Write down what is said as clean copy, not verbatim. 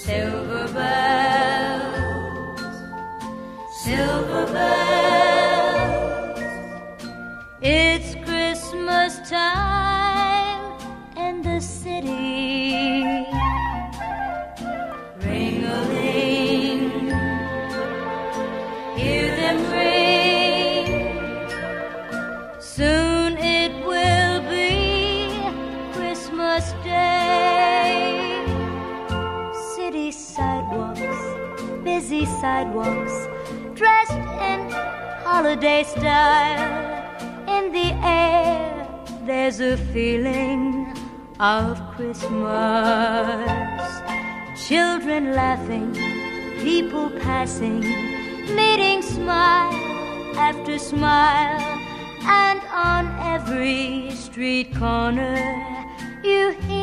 Silver bells, silver bells, it's Christmas time in the city. Ring-a-ling, hear them ring. Soon it will be Christmas Day. City sidewalks, busy sidewalks, dressed in holiday style. In the air, there's a feeling of Christmas. Children laughing, people passing, meeting smile after smile. And on every street corner, you hear